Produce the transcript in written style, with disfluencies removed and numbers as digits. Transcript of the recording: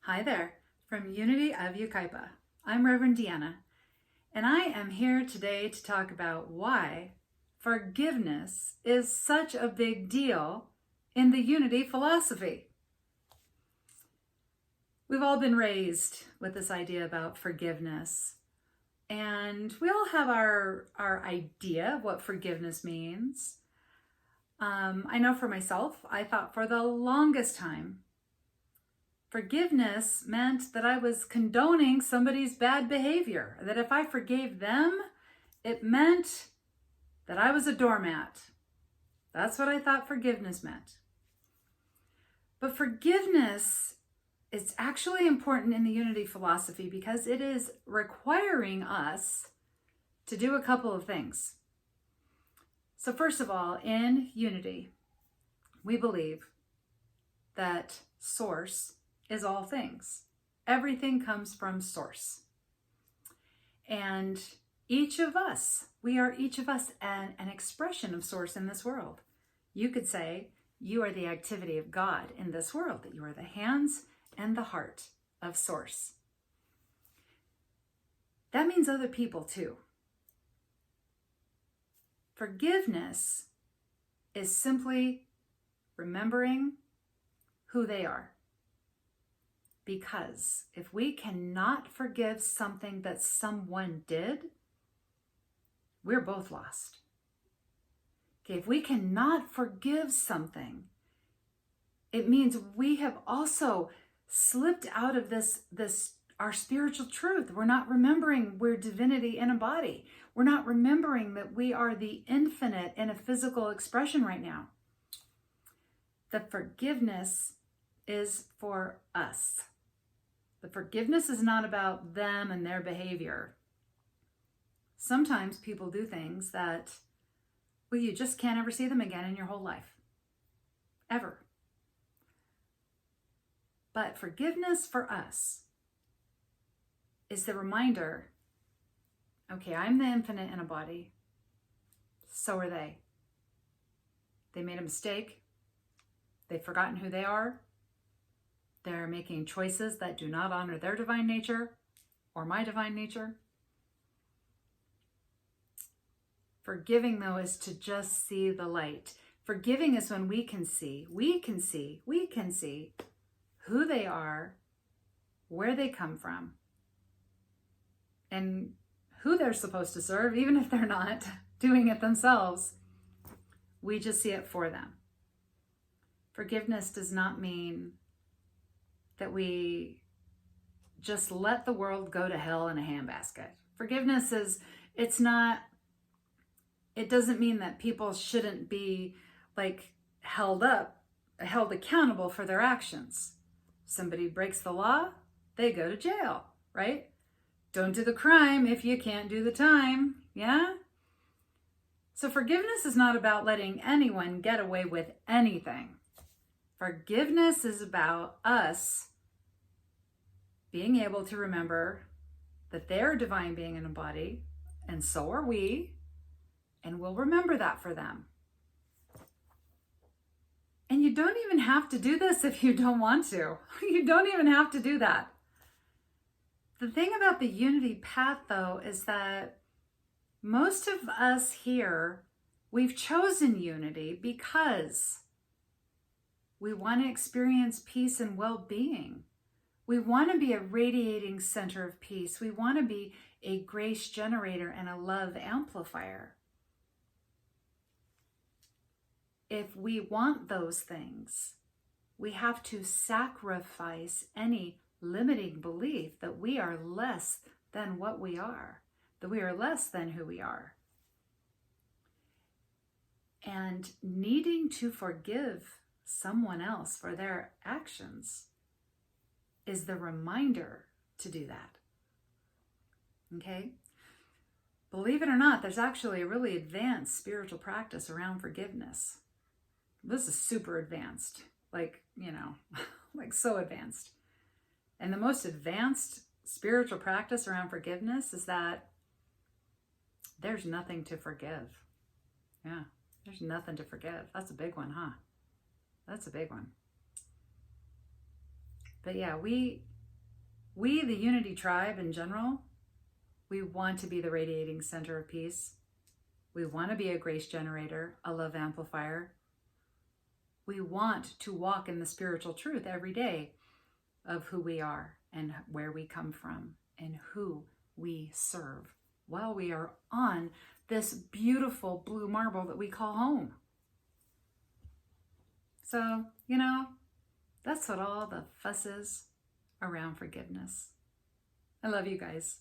Hi there, from Unity of Yucaipa. I'm Reverend Deanna, and I am here today to talk about why forgiveness is such a big deal in the Unity philosophy. We've all been raised with this idea about forgiveness, and we all have our idea of what forgiveness means. I know for myself, I thought for the longest time, forgiveness meant that I was condoning somebody's bad behavior, that if I forgave them, it meant that I was a doormat. That's what I thought forgiveness meant. But forgiveness is actually important in the Unity philosophy because it is requiring us to do a couple of things. So first of all, in Unity, we believe that Source is all things. Everything comes from Source. And each of us, we are each of us an expression of Source in this world. You could say you are the activity of God in this world, that you are the hands and the heart of Source. That means other people too. Forgiveness is simply remembering who they are. Because if we cannot forgive something that someone did, we're both lost. Okay, if we cannot forgive something, it means we have also slipped out of this our spiritual truth. We're not remembering we're divinity in a body. We're not remembering that we are the infinite in a physical expression right now. The forgiveness is for us. The forgiveness is not about them and their behavior. Sometimes people do things that, well, you just can't ever see them again in your whole life. Ever. But forgiveness for us is the reminder, okay, I'm the infinite in a body. So are they. They made a mistake. They've forgotten who they are. They're making choices that do not honor their divine nature or my divine nature. Forgiving, though, is to just see the light. Forgiving is when we can see who they are, where they come from, and who they're supposed to serve, even if they're not doing it themselves. We just see it for them. Forgiveness does not mean that we just let the world go to hell in a handbasket. Forgiveness is, it doesn't mean that people shouldn't be held accountable for their actions. Somebody breaks the law, they go to jail, right? Don't do the crime if you can't do the time, yeah? So forgiveness is not about letting anyone get away with anything. Forgiveness is about us being able to remember that they're a divine being in a body, and so are we, and we'll remember that for them. And you don't even have to do this if you don't want to. You don't even have to do that. The thing about the Unity path, though, is that most of us here, we've chosen Unity because we want to experience peace and well-being. We want to be a radiating center of peace. We want to be a grace generator and a love amplifier. If we want those things, we have to sacrifice any limiting belief that we are less than what we are, that we are less than who we are. And needing to forgive someone else for their actions is the reminder to do that. Okay? Believe it or not, there's actually a really advanced spiritual practice around forgiveness. This is super advanced, like so advanced. And the most advanced spiritual practice around forgiveness is that there's nothing to forgive. Yeah, there's nothing to forgive. That's a big one, huh? That's a big one. But yeah, we We, the Unity Tribe in general, we want to be the radiating center of peace. We want to be a grace generator, a love amplifier. We want to walk in the spiritual truth every day of who we are and where we come from and who we serve while we are on this beautiful blue marble that we call home. So, that's what all the fuss is around forgiveness. I love you guys.